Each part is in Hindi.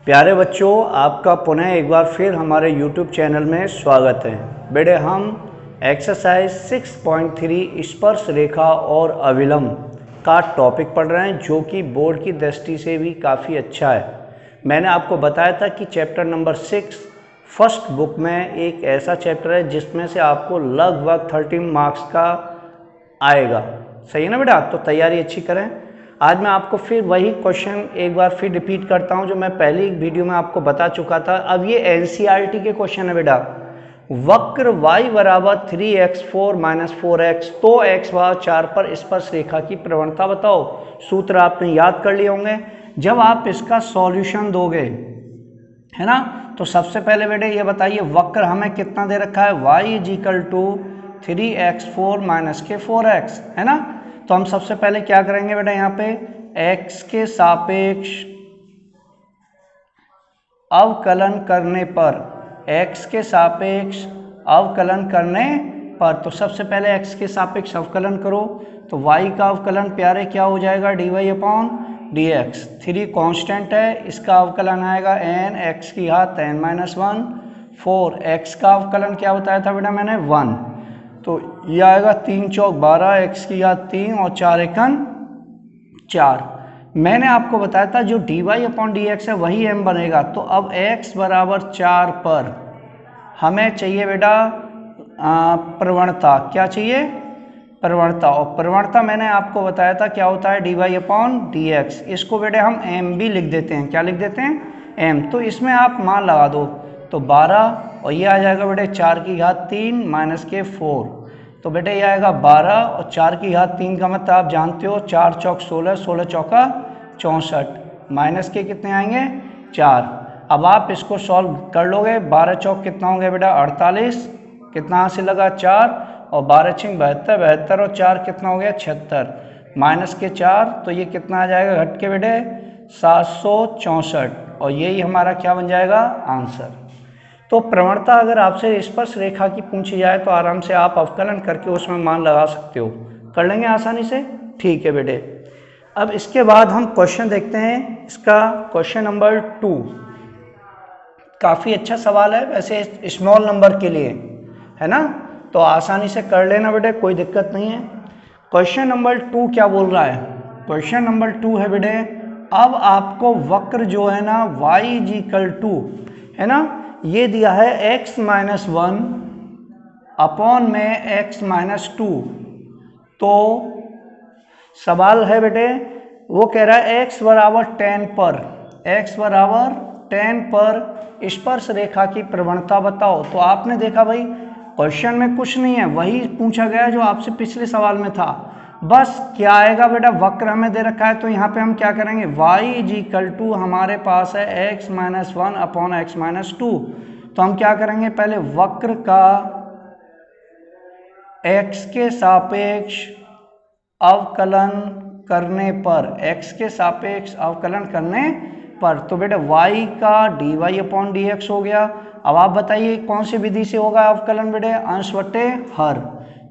प्यारे बच्चों, आपका पुनः एक बार फिर हमारे YouTube चैनल में स्वागत है। बेटे, हम एक्सरसाइज 6.3 स्पर्श रेखा और अविलंब का टॉपिक पढ़ रहे हैं, जो कि बोर्ड की दृष्टि से भी काफ़ी अच्छा है। मैंने आपको बताया था कि चैप्टर नंबर 6 फर्स्ट बुक में एक ऐसा चैप्टर है जिसमें से आपको लगभग 13 मार्क्स का आएगा। सही है ना बेटा? तो तैयारी अच्छी करें। आज मैं आपको फिर वही क्वेश्चन एक बार फिर रिपीट करता हूं जो मैं पहली वीडियो में आपको बता चुका था। अब ये एनसीईआरटी के क्वेश्चन है बेटा। वक्र y बराबर 3x 4 माइनस 4x तो x बराबर 4 पर स्पर्श रेखा की प्रवणता बताओ। सूत्र आपने याद कर लिए होंगे। जब आप इसका सॉल्यूशन दोगे, है ना, तो सबसे पहले बेटे ये बताइए वक्र हमें कितना दे रखा है। y is equal to 3x4 minus के 4x, है ना। तो हम सबसे पहले क्या करेंगे बेटा, यहाँ पे x के सापेक्ष अवकलन करने पर, x के सापेक्ष अवकलन करने पर, तो सबसे पहले x के सापेक्ष अवकलन करो तो y का अवकलन प्यारे क्या हो जाएगा, dy अपॉन dx। 3 कांस्टेंट है, इसका अवकलन आएगा n x की घात n माइनस 1। 4 x का अवकलन क्या बताया था बेटा मैंने, 1। तो ये आएगा 3 चौक 12 x की घात 3 और 4 एकन 4। मैंने आपको बताया था जो dy अपॉन dx है वही m बनेगा। तो अब x बराबर 4 पर हमें चाहिए बेटा प्रवणता। क्या चाहिए? प्रवणता। और प्रवणता मैंने आपको बताया था क्या होता है, dy अपॉन dx। इसको बेटे हम m भी लिख देते हैं। क्या लिख देते हैं? m। तो इसमें आप मान लगा दो तो 12 और ये आ जाएगा बेटे 4 की घात 3 माइनस के 4। तो बेटे ये आएगा 12 और 4 की घात 3 का मतलब आप जानते हो 4 चौक 16, 16 चौका 64, माइनस के कितने आएंगे 4। अब आप इसको सॉल्व कर लोगे। 12 चौक कितना हो गया बेटा 48, कितना हाथ से लगा 4, और 12 छिंग 72, 72 और 4 कितना हो गया 76, माइनस के 4। तो ये कितना आ जाएगा घट के बेटे 764, और यही हमारा क्या बन जाएगा आंसर। तो प्रवणता अगर आपसे स्पर्श रेखा की पूछी जाए तो आराम से आप अवकलन करके उसमें मान लगा सकते हो। कर लेंगे आसानी से, ठीक है बेटे। अब इसके बाद हम क्वेश्चन देखते हैं। इसका क्वेश्चन नंबर 2 काफ़ी अच्छा सवाल है वैसे स्मॉल नंबर के लिए, है ना। तो आसानी से कर लेना बेटे, कोई दिक्कत नहीं है। क्वेश्चन नंबर 2 क्या बोल रहा है? क्वेश्चन नंबर 2 है बेटे, अब आपको वक्र जो है ना y इज इक्वल टू, है ना, ये दिया है x माइनस 1 अपॉन में x माइनस 2। तो सवाल है बेटे, वो कह रहा है x बराबर 10 पर, x बराबर 10 पर स्पर्श रेखा की प्रवणता बताओ। तो आपने देखा भाई क्वेश्चन में कुछ नहीं है, वही पूछा गया जो आपसे पिछले सवाल में था। बस क्या आएगा बेटा, वक्र हमें दे रखा है तो यहाँ पे हम क्या करेंगे, y इज इक्वल टू हमारे पास है x minus 1 upon x minus 2। तो हम क्या करेंगे, पहले वक्र का x के सापेक्ष अवकलन करने पर, x के सापेक्ष अवकलन करने पर, तो बेटा y का dy अपॉन dx हो गया। अब आप बताइए कौन सी विधि से होगा अवकलन बेटे, अंश बटे हर।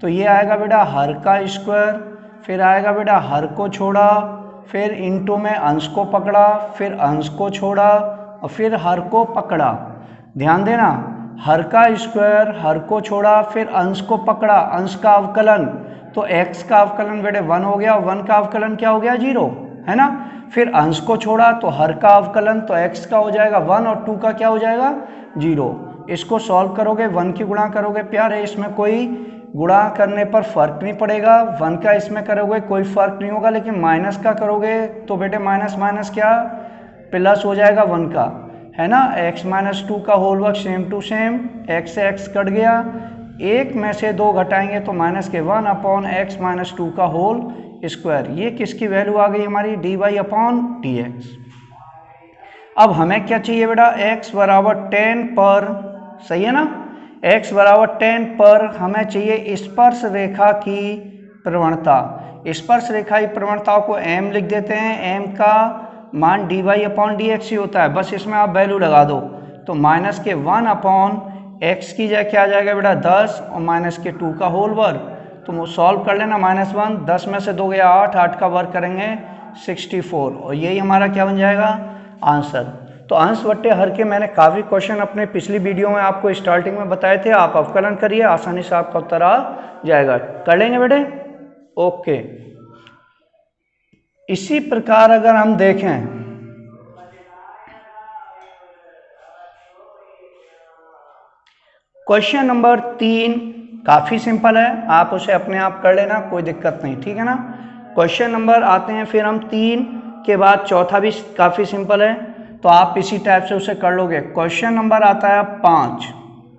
तो ये आएगा बेटा हर का स्क्वायर, फिर आएगा बेटा हर को छोड़ा, फिर इंटू में अंश को पकड़ा, फिर अंश को छोड़ा और फिर हर को पकड़ा। ध्यान देना, हर का स्क्वायर, हर को छोड़ा, फिर अंश को पकड़ा, अंश का अवकलन। तो x का अवकलन बेटे 1 हो गया, 1 का अवकलन क्या हो गया 0, है ना। फिर अंश को छोड़ा तो हर का अवकलन, तो x का हो जाएगा 1 और 2 का क्या हो जाएगा 0। इसको सॉल्व करोगे 1 की गुणा करोगे प्यारे, इसमें कोई गुणा करने पर फर्क नहीं पड़ेगा। 1 का इसमें करोगे कोई फर्क नहीं होगा, लेकिन माइनस का करोगे तो बेटे माइनस माइनस क्या प्लस हो जाएगा 1 का, है ना। x माइनस 2 का whole work same to same, x से x कट गया, एक में से 2 घटाएंगे तो माइनस के 1 अपॉन एक्स माइनस 2 का होल स्क्वायर। ये किसकी वैल्यू आ गई हमारी, dy अपॉन dx। अब हमें क्या चाहिए बेटा, x बराबर 10 पर, सही है ना, x बराबर 10 पर हमें चाहिए स्पर्श रेखा की प्रवणता। स्पर्श रेखा की प्रवणता को m लिख देते हैं। m का मान dy अपॉन dx ही होता है, बस इसमें आप वैल्यू लगा दो। तो माइनस के 1 अपॉन x की जगह क्या आ जाएगा बेटा 10 और माइनस के 2 का होल वर्ग। तो सॉल्व कर लेना, माइनस 1, 10 में से 2 गया 8, 8 का वर्ग करेंगे 64, और यही हमारा क्या बन जाएगा आंसर। तो अंश बट्टे हर के मैंने काफ़ी क्वेश्चन अपने पिछली वीडियो में आपको स्टार्टिंग में बताए थे, आप अवकलन करिए, आसानी से आपका उत्तर आ जाएगा। कर लेंगे बेटे? ओके। इसी प्रकार अगर हम देखें क्वेश्चन नंबर 3, काफ़ी सिंपल है, आप उसे अपने आप कर लेना, कोई दिक्कत नहीं, ठीक है ना। क्वेश्चन नंबर आते हैं फिर हम 3 के बाद चौथा भी काफ़ी सिंपल है, तो आप इसी टाइप से उसे कर लोगे। क्वेश्चन नंबर आता है 5,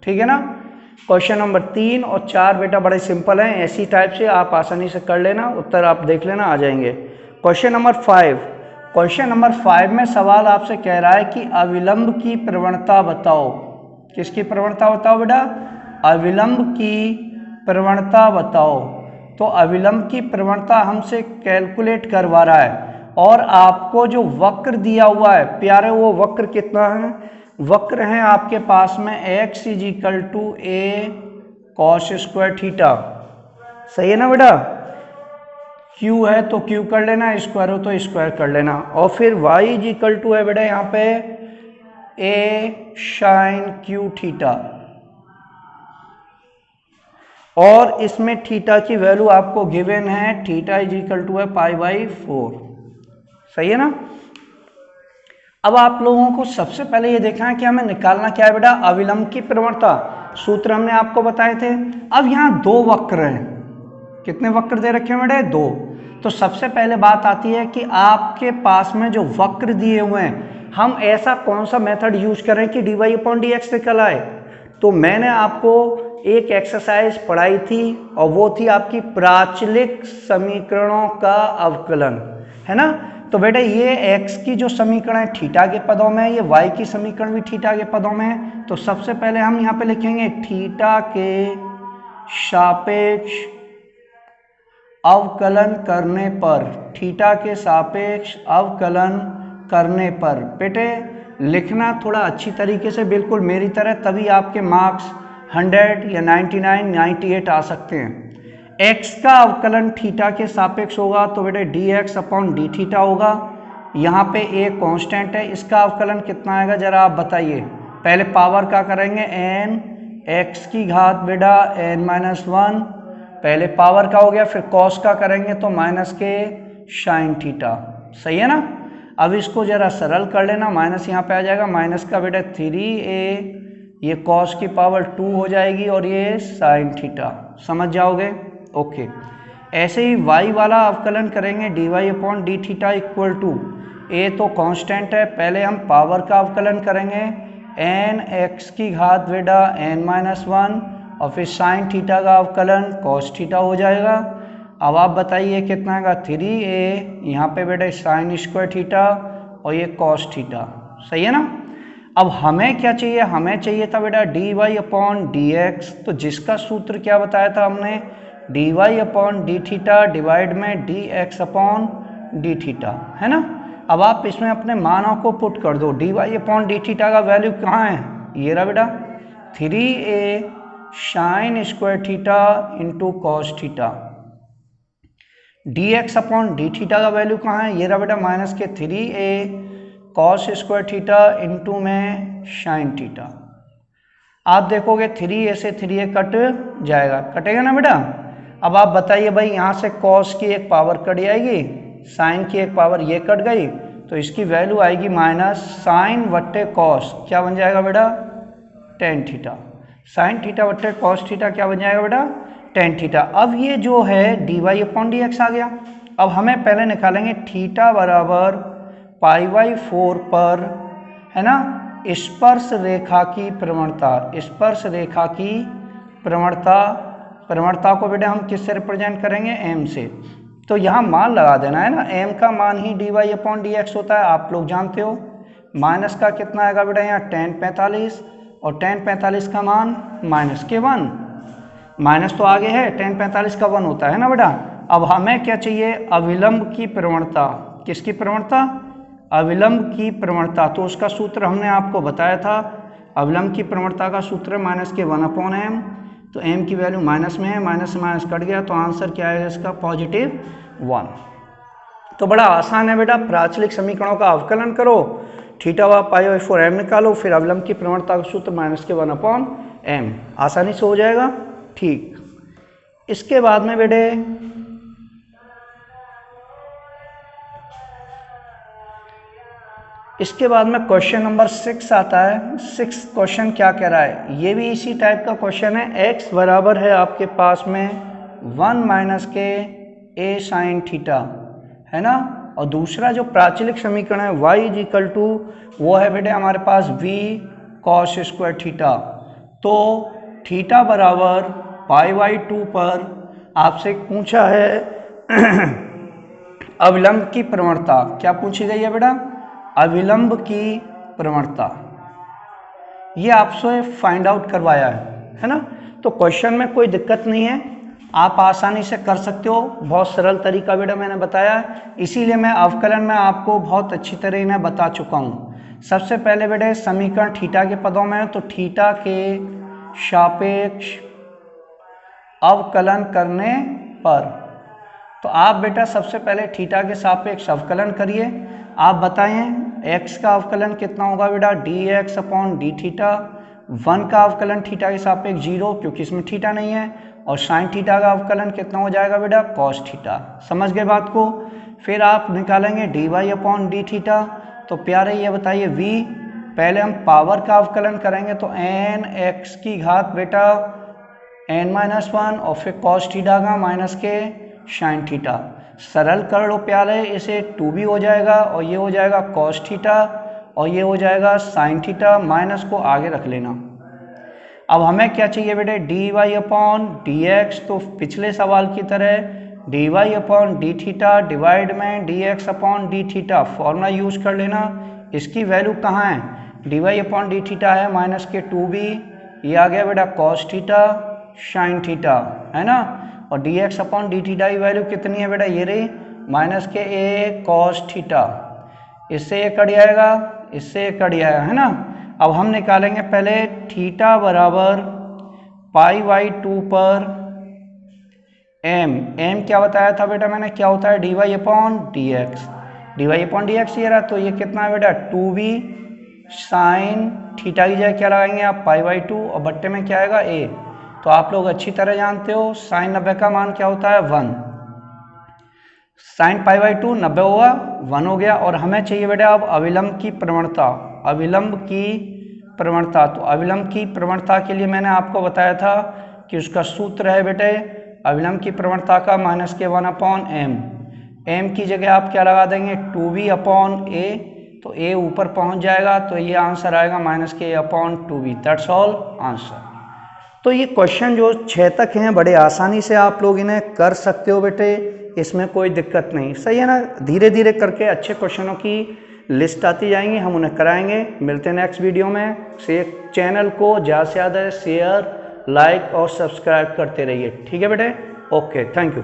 ठीक है ना। क्वेश्चन नंबर 3 और 4 बेटा बड़े सिंपल हैं, ऐसी टाइप से आप आसानी से कर लेना, उत्तर आप देख लेना आ जाएंगे। क्वेश्चन नंबर 5, क्वेश्चन नंबर 5 में सवाल आपसे कह रहा है कि अविलंब की प्रवणता बताओ। किसकी प्रवणता बताओ बेटा? अविलंब की प्रवणता बताओ। तो अविलंब की प्रवणता हमसे कैलकुलेट करवा रहा है, और आपको जो वक्र दिया हुआ है प्यारे, वो वक्र कितना है? वक्र है आपके पास में x = a cos square theta, सही है ना बेटा। q है तो q कर लेना, स्क्वायर हो तो स्क्वायर कर लेना, और फिर y = है बेटा यहाँ पे a sin q थीटा, और इसमें थीटा की वैल्यू आपको गिवन है, थीटा = है π/4, सही है ना। अब आप लोगों को सबसे पहले ये देखना है कि हमें निकालना क्या है बेटा? अविलंब की प्रवणता। सूत्र हमने आपको बताए थे। अब यहाँ 2 वक्र हैं, कितने वक्र दे रखे हैं बेटा? 2। तो सबसे पहले बात आती है कि आपके पास में जो वक्र दिए हुए हैं, हम ऐसा कौन सा मेथड यूज करें कि dy/dx निकल आए। तो मैंने आपको एक एक्सरसाइज पढ़ाई थी, और वो थी आपकी प्राचलिक समीकरणों का अवकलन, है ना। तो बेटा ये x की जो समीकरण है थीटा के पदों में, ये y की समीकरण भी थीटा के पदों में है। तो सबसे पहले हम यहाँ पे लिखेंगे थीटा के सापेक्ष अवकलन करने पर, थीटा के सापेक्ष अवकलन करने पर। बेटे लिखना थोड़ा अच्छी तरीके से, बिल्कुल मेरी तरह, तभी आपके मार्क्स 100 या 99, 98 आ सकते हैं। x का अवकलन थीटा के सापेक्ष होगा तो बेटे dx/d थीटा होगा। यहाँ पे a कांस्टेंट है, इसका अवकलन कितना आएगा जरा आप बताइए। पहले पावर का करेंगे n x की घात बेटा n-1, पहले पावर का हो गया, फिर कॉस का करेंगे तो -k sin थीटा, सही है ना। अब इसको जरा सरल कर लेना, माइनस यहाँ पे आ जाएगा, माइनस का बेटा 3a, ये कॉस की पावर 2 हो जाएगी, और ये साइन थीटा, समझ जाओगे। ओके। ऐसे ही y वाला अवकलन करेंगे dy/d थीटा = a तो कांस्टेंट है, पहले हम पावर का अवकलन करेंगे n x की घात बेटा n-1, और फिर साइन थीटा का अवकलन cos थीटा हो जाएगा। अब आप बताइए कितना आएगा? 3a, यहाँ पे बेटा साइन स्क्वायर थीटा, और ये cos थीटा, सही है ना। अब हमें क्या चाहिए? हमें चाहिए था बेटा dy/dx, तो जिसका सूत्र क्या बताया था हमने? dy/d थीटा डिवाइड में dx/d थीटा, है ना। अब आप इसमें अपने मानों को पुट कर दो। dy/d थीटा का वैल्यू कहाँ है? ये रहा बेटा 3a sine square theta into cos theta. dx/d theta का वैल्यू कहाँ है? ये रहा बेटा -3a cos square theta into में साइन थीटा। आप देखोगे 3a से 3a कट जाएगा, कटेगा ना बेटा। अब आप बताइए भाई, यहाँ से कॉस की एक पावर कट जाएगी, साइन की एक पावर ये कट गई, तो इसकी वैल्यू आएगी -sin/cos, क्या बन जाएगा बेटा? tan theta. साइन थीटा बट्टे कॉस थीटा क्या बन जाएगा बेटा? tan theta. अब ये जो है dy/dx आ गया। अब हमें पहले निकालेंगे थीटा बराबर π/4 पर, है ना, स्पर्श रेखा की प्रवणता। स्पर्श रेखा की प्रवणता को बेटा हम किससे रिप्रेजेंट करेंगे? m से। तो यहाँ मान लगा देना है ना, m का मान ही dy/dx होता है, आप लोग जानते हो। माइनस का कितना आएगा बेटा यहाँ? tan 45, और tan 45 का मान -1, माइनस तो आगे है, tan 45 का 1 होता है ना बेटा। अब हमें क्या चाहिए? अविलंब की प्रवणता। किसकी प्रवणता? अविलंब की प्रवणता। तो उसका सूत्र हमने आपको बताया था, अविलंब की प्रवणता का सूत्र -1/m। तो m की वैल्यू माइनस में है, माइनस से माइनस कट गया, तो आंसर क्या आएगा इसका? +1। तो बड़ा आसान है बेटा, प्राचलिक समीकरणों का अवकलन करो, θ/π/4 m निकालो, फिर अविलंब की प्रवणता का सूत्र -1/m, आसानी से हो जाएगा। ठीक, इसके बाद में बेटे क्वेश्चन नंबर 6 आता है। 6 क्वेश्चन क्या कह रहा है, ये भी इसी टाइप का क्वेश्चन है। x बराबर है आपके पास में 1 - के a sin थीटा, है ना, और दूसरा जो प्राचलिक समीकरण है y = वो है बेटे हमारे पास v cos स्क्वायर थीटा। तो थीटा बराबर π/2 पर आपसे पूछा है अविलंब की प्रवणता। क्या पूछी गई है बेटा, अविलंब की प्रवणता, ये आपसे फाइंड आउट करवाया है ना। तो क्वेश्चन में कोई दिक्कत नहीं है, आप आसानी से कर सकते हो, बहुत सरल तरीका बेटा मैंने बताया है, इसीलिए मैं अवकलन में आपको बहुत अच्छी तरह इन्हें बता चुका हूँ। सबसे पहले बेटे समीकरण थीटा के पदों में है, तो थीटा के सापेक्ष अवकलन करने पर, तो आप बेटा सबसे पहले थीटा के सापेक्ष अवकलन करिए। आप बताएं x का अवकलन कितना होगा बेटा, dx/d थीटा। 1 का अवकलन थीटा के सापेक्ष 0, क्योंकि इसमें थीटा नहीं है, और साइन थीटा का अवकलन कितना हो जाएगा बेटा, cos थीटा। समझ गए बात को। फिर आप निकालेंगे dy/d थीटा। तो प्यारे ये बताइए v, पहले हम पावर का अवकलन करेंगे, तो n x की घात बेटा n-1, और फिर cos थीटा का माइनस के साइन थीटा। सरल कर लो प्यारे, इसे 2b हो जाएगा, और ये हो जाएगा cos थीटा, और ये हो जाएगा साइन थीटा, माइनस को आगे रख लेना। अब हमें क्या चाहिए बेटे, dy/dx। तो पिछले सवाल की तरह dy/d थीटा डिवाइड में dx/d थीटा, फॉर्मूला यूज कर लेना। इसकी वैल्यू कहाँ है, dy/d थीटा है माइनस के 2b, ये आ गया बेटा cos थीटा साइन थीटा, है ना, और dx/d थीटा की वैल्यू कितनी है बेटा, ये रही माइनस के a cos थीटा। इससे ये कट जाएगा, इससे ये कट जाएगा, है ना। अब हम निकालेंगे पहले थीटा बराबर π/2 पर m क्या बताया था बेटा मैंने, क्या होता है, dy/dx। dy/dx ये रहा, तो ये कितना है बेटा 2b साइन थीटा की जगह क्या लगाएंगे आप π/2, और बट्टे में क्या आएगा a। तो आप लोग अच्छी तरह जानते हो साइन 90 का मान क्या होता है 1, साइन π/2 90 होगा 1 हो गया। और हमें चाहिए बेटा अब अविलंब की प्रवणता, अविलंब की प्रवणता। तो अविलंब की प्रवणता के लिए मैंने आपको बताया था कि उसका सूत्र है बेटे अविलंब की प्रवणता का -1/m। m की जगह आप क्या लगा देंगे 2b/a, तो a ऊपर पहुंच जाएगा, तो ये आंसर आएगा -k/2b। That's all answer. तो ये क्वेश्चन जो 6 तक हैं बड़े आसानी से आप लोग इन्हें कर सकते हो बेटे, इसमें कोई दिक्कत नहीं, सही है ना। धीरे धीरे करके अच्छे क्वेश्चनों की लिस्ट आती जाएंगी, हम उन्हें कराएंगे। मिलते हैं नेक्स्ट वीडियो में। चैनल को ज़्यादा से ज़्यादा शेयर, लाइक और सब्सक्राइब करते रहिए, ठीक है बेटे। Okay, thank you.